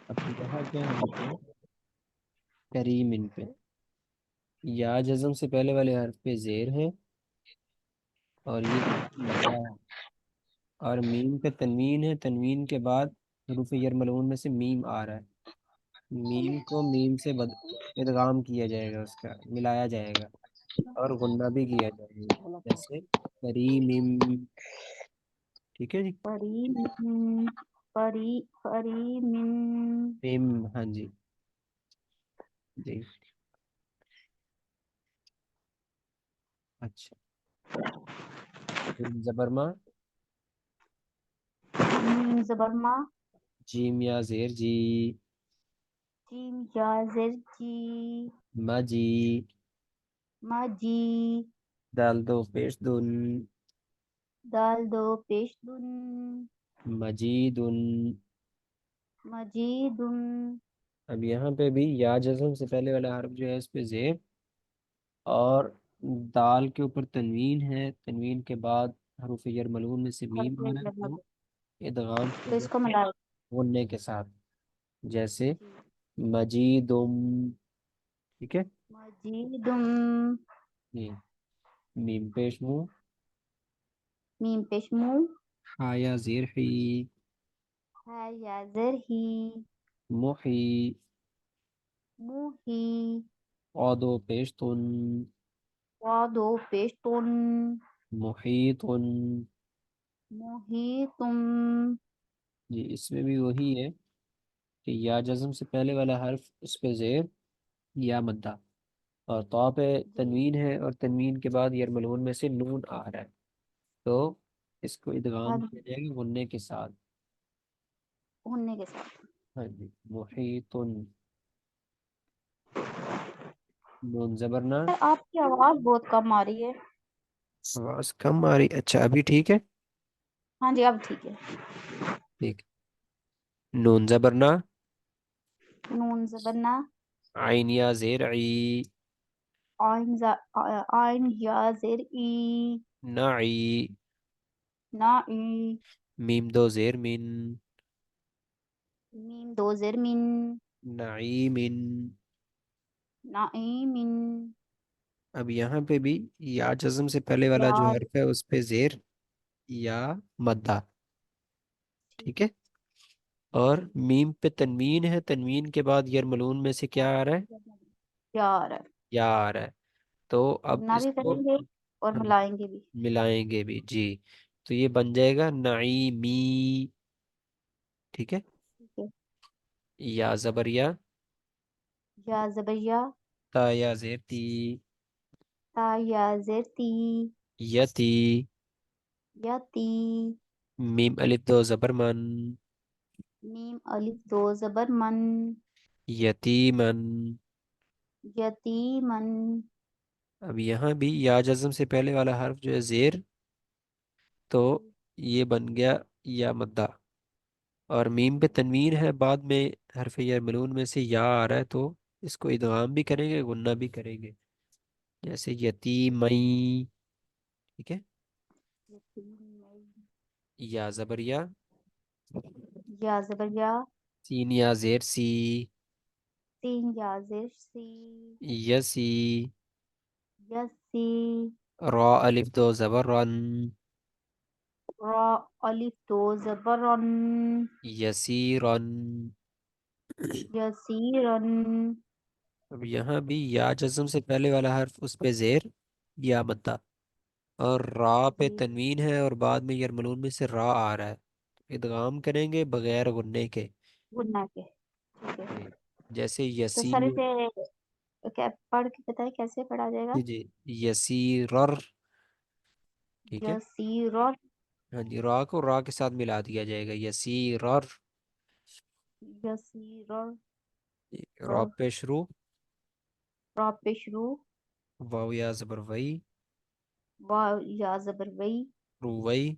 اب یہاں کیا ہے پہ کریم ان پہ یا جزم سے پہلے والے حرف پہ زیر ہے اور یہ مدہ ہے، اور میم پہ تنوین ہے، تنوین کے بعد حروف یرملون میں سے میم آ رہا ہے، میم کو میم سے ادغام کیا جائے گا، اس کا ملایا جائے گا اور غنہ بھی کیا جائے گا، جیسے کریم، ٹھیک ہے جی، پری من پری من میم، ہاں جی جی، اچھا، زبرما، میم زبر ما جیم یا زیر جی، جیم یا زر جی مجی، ما جی دال دو پیش دن، دال دو پیش دن مجید، مجیدن اب یہاں پہ بھی یا جزم سے پہلے والا حرف جو ہے اس پہ زیر، اور دال کے اوپر تنوین ہے، تنوین کے بعد حروف یرملون میں سے میم آ رہا ہے تو ادغام کیا تو اس کو جائے ملا غنے کے ساتھ، جیسے مجیدم، ٹھیک ہے مجیدم جی، میم پیش مو، میم پیش مو ہا یا زیر حی، ہے یا زر ہی محی، موہی عودو پیش تن، وا دو پیش تن محیط، محیطم جی اس میں بھی وہی ہے کہ یا جزم سے پہلے والا حرف اس پہ زیر یا مدہ، اور طا پہ جی تنوین ہے اور تنوین کے بعد یرملون میں سے نون آ رہا ہے تو اس کو ہاں ادغام جی کیا جائے گا غنے کے ساتھ، بھوننے کے ساتھ ہاں جی، محیط، نون زبرنا، آپ کی آواز بہت کم آ رہی ہے آواز کم آ رہی، اچھا ابھی ٹھیک ہے، ہاں جی اب ٹھیک ہے ٹھیک، نون زبرنا، نون زبر نا عین یا زیر عی، آئن یا زر ای نعی، نا ای میم دو زیر من، میم دو زر من نعیم، نعیم اب یہاں پہ بھی یا جزم سے پہلے والا جو یا حرف ہے اس پہ زیر یا مدہ، ٹھیک ہے، اور میم پہ تنوین ہے، تنوین کے بعد یرملون میں سے کیا آ رہا ہے، یار یا آ رہا ہے تو اب گنا اس بھی کو کریں گے اور ہم ملائیں گے بھی ملائیں گے بھی جی، تو یہ بن جائے گا نعیمی، ٹھیک ہے، ٹھیک ہے یا زبریا، یا زبیا تا یا زیر تی، تا یا زر تی یتی، یتی میم الف دو زبر من، میم الف دو زبر من یتیمن، یتیمن اب یہاں بھی یا جزم سے پہلے والا حرف جو ہے زیر تو جی یہ بن گیا یا مدہ، اور میم پہ تنوین ہے، بعد میں حرف یا ملون میں سے یا آ رہا ہے تو اس کو ادغام بھی کریں گے غنہ بھی کریں گے، جیسے یتیمئی، ٹھیک ہے، یتیم یا زبریا، یا زبر یا سین یا زیر سی، تین یا زر سی یسی، یسی را الف دو زبر رن، را الف دو زبر رن یسیرن، یسیرن اب یہاں بھی یا جزم سے پہلے والا حرف اس پہ زیر یا مدہ، اور را پہ جی تنوین ہے اور بعد میں یرملون میں سے را آ رہا ہے، ادغام کریں گے بغیر غنے کے، گنا کے ٹھیک ہے جی، جیسے تو سر یسیر، اسے پڑھ کے بتائیں کیسے پڑھا جائے گا جی جی، یسیرر، ٹھیک ہے، یسیرن ہاں جی، را کو را کے ساتھ ملا دیا جائے گا، یسیرر، یسیرن را پہ شروع، را پہ شروع واو یا زبر وئی، وا یا زبر وئی روئی،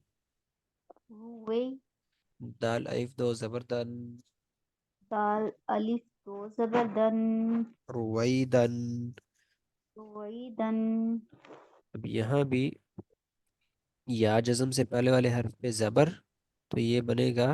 روئی دال الف دو زبر دن، دال الف دو زبر دن رویدن، رویدن اب یہاں بھی یا جزم سے پہلے والے حرف پہ زبر تو یہ بنے گا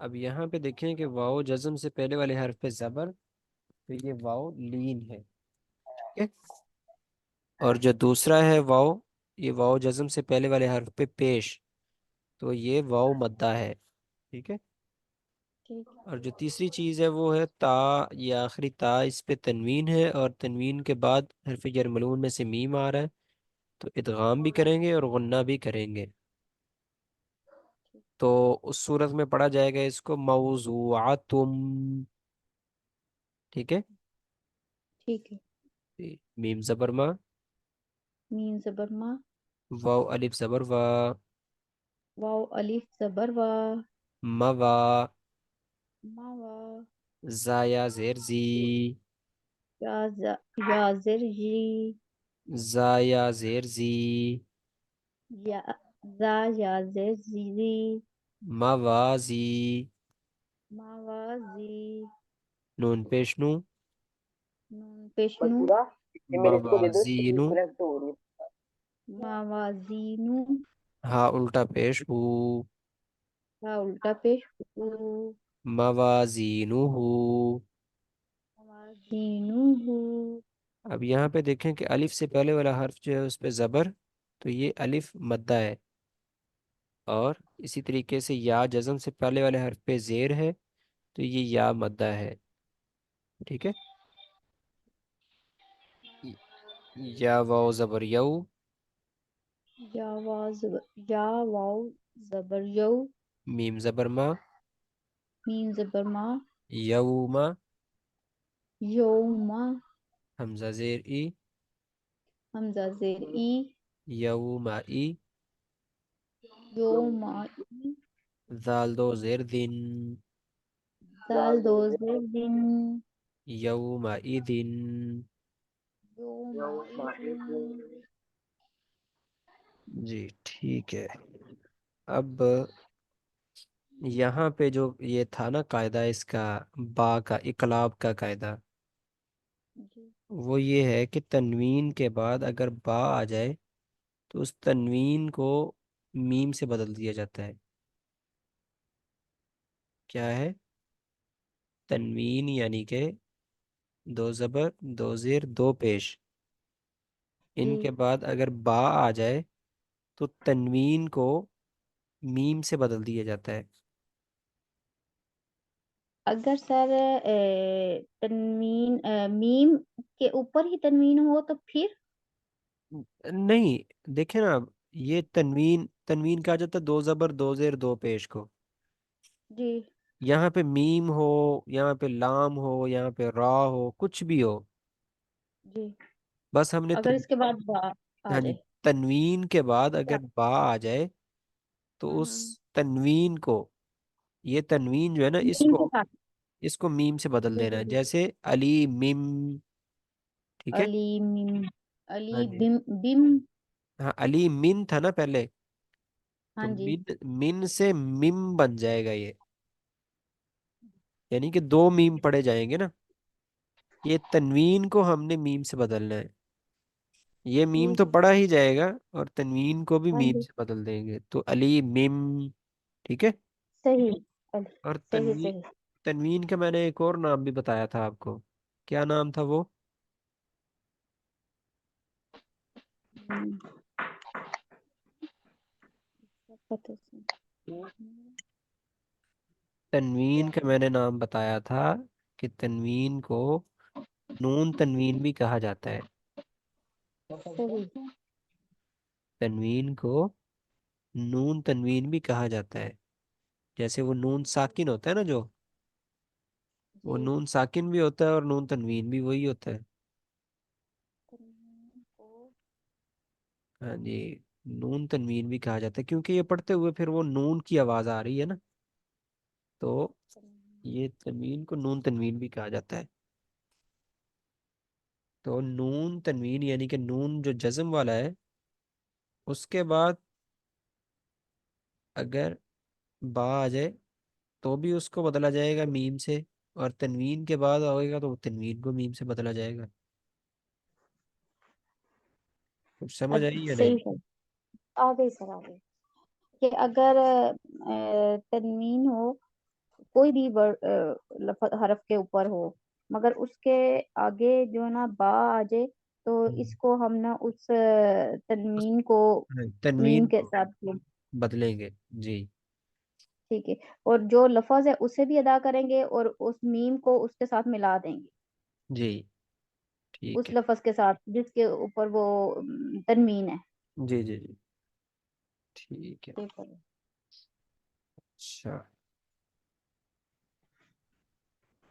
اب یہاں پہ دیکھیں کہ واو جزم سے پہلے والے حرف پہ زبر، تو یہ واو لین ہے، ٹھیک ہے؟ اور جو دوسرا ہے واو، یہ واو جزم سے پہلے والے حرف پہ پیش، تو یہ واو مدہ ہے، ٹھیک ہے؟ ٹھیک اور جو تیسری چیز ہے وہ ہے تا، یہ آخری تا، اس پہ تنوین ہے، اور تنوین کے بعد حرف جر ملون میں سے میم آ رہا ہے، تو ادغام بھی کریں گے اور غنہ بھی کریں گے، تو اس صورت میں پڑھا جائے گا اس کو موضوعاتم، ٹھیک ہے؟ ٹھیک ہے۔ میم زبر ما، میم زبر ما، واو الف زبر وا، واو الف زبر وا، موا، موا، زایا زیر زی، یا یا زر جی، زایا زیر زی، یا زا یا زر زی، موازی، موازی، نون پیش نو، نون پیشنو، موازینو، موازینو، ہا الٹا پیش ہو، یا الٹا پیش ہو، موازینو ہو۔ موازینو ہو۔ اب یہاں پہ دیکھیں کہ الف سے پہلے والا حرف جو ہے اس پہ زبر، تو یہ الف مدہ ہے، اور اسی طریقے سے یا جزم سے پہلے والے حرف پہ زیر ہے، تو یہ یا مدہ ہے، ٹھیک ہے؟ یا واو زبر یو، یا واو یا واو زبر یو، میم زبر ما، میم زبر ما، یوما، یوما، حمزہ زیر ای، حمزہ زیر ای، یوما ای، یوما، زال دو زیر دن، دال دو زیر دن، یوما ایدن، یوما ایدن۔ جی ٹھیک ہے۔ اب یہاں پہ جو یہ تھا نا قاعدہ اس کا، با کا اقلاب کا قاعدہ، جی وہ یہ ہے کہ تنوین کے بعد اگر با آ جائے تو اس تنوین کو میم سے بدل دیا جاتا ہے، کیا ہے؟ تنوین یعنی کہ دو زبر، دو زیر، دو پیش، ان جی۔ کے بعد اگر با آ جائے تو تنوین کو میم سے بدل دیا جاتا ہے۔ اگر سر تنوین میم کے اوپر ہی تنوین ہو تو پھر؟ نہیں، دیکھیں نا، اب یہ تنوین، تنوین کہا جاتا ہے دو زبر، دو زیر، دو پیش کو، جی یہاں پہ میم ہو، یہاں پہ لام ہو، یہاں پہ را ہو، کچھ بھی ہو، جی، بس ہم نے اگر اس کے بعد با آ ہاں جی، جائے۔ تنوین کے بعد اگر با آ جائے تو اس ہوں۔ تنوین کو، یہ تنوین جو ہے نا، اس میم کے کو، ساتھ۔ اس کو میم سے بدل جی دینا جی ہے، جی۔ جیسے علی مم، ٹھیک ہے؟ علی میم، علی ہاں جی، بم بم۔ ہاں علی من تھا نا پہلے، ہاں تو جی من، من سے مم بن جائے گا یہ، یعنی کہ دو میم پڑے جائیں گے نا، یہ تنوین کو ہم نے میم سے بدلنا ہے، یہ میم ٹھیک تو ہے۔ پڑا ہی جائے گا اور تنوین کو بھی ہاں میم جی، سے بدل دیں گے، تو علی مم، ٹھیک ہے؟ صحیح، علی، اور صحیح تنوین، صحیح۔ تنوین کا میں نے ایک اور نام بھی بتایا تھا آپ کو، کیا نام تھا وہ؟ ہوں، پتہ سے۔ تنوین کا میں نے نام بتایا تھا کہ تنوین کو نون تنوین بھی کہا جاتا ہے، صحیح۔ تنوین کو نون تنوین بھی کہا جاتا ہے، جیسے وہ نون ساکن ہوتا ہے نا جو، وہ جی، نون ساکن بھی ہوتا ہے اور نون تنوین بھی وہی ہوتا ہے، تنوین کو ہاں جی، نون تنوین بھی کہا جاتا ہے کیونکہ یہ پڑھتے ہوئے پھر وہ نون کی آواز آ رہی ہے نا، تو تنوین یہ تنوین کو نون تنوین بھی کہا جاتا ہے۔ تو نون تنوین یعنی کہ نون جو جزم والا ہے، اس کے بعد اگر با آ جائے تو بھی اس کو بدلا جائے گا میم سے، اور تنوین کے بعد آئے گا تو وہ تنوین کو میم سے بدلا جائے گا، کچھ سمجھ آئی یا نہیں؟ صحیح ہے، آ گئی سر، آ گئی کہ اگر تنوین ہو کوئی بھی حرف کے اوپر ہو، مگر اس کے آگے جو ہے نا با آ جائے، تو اس کو ہم نا اس تنوین کو میم تنوین کے کو ساتھ، بدلیں گے. جی. ٹھیک ہے، اور جو لفظ ہے اسے بھی ادا کریں گے اور اس میم کو اس کے ساتھ ملا دیں گے، جی ٹھیک اس ہے. لفظ کے ساتھ جس کے اوپر وہ تنوین ہے. جی جی جی ٹھیک ہے. ٹھیک ہے. اچھا.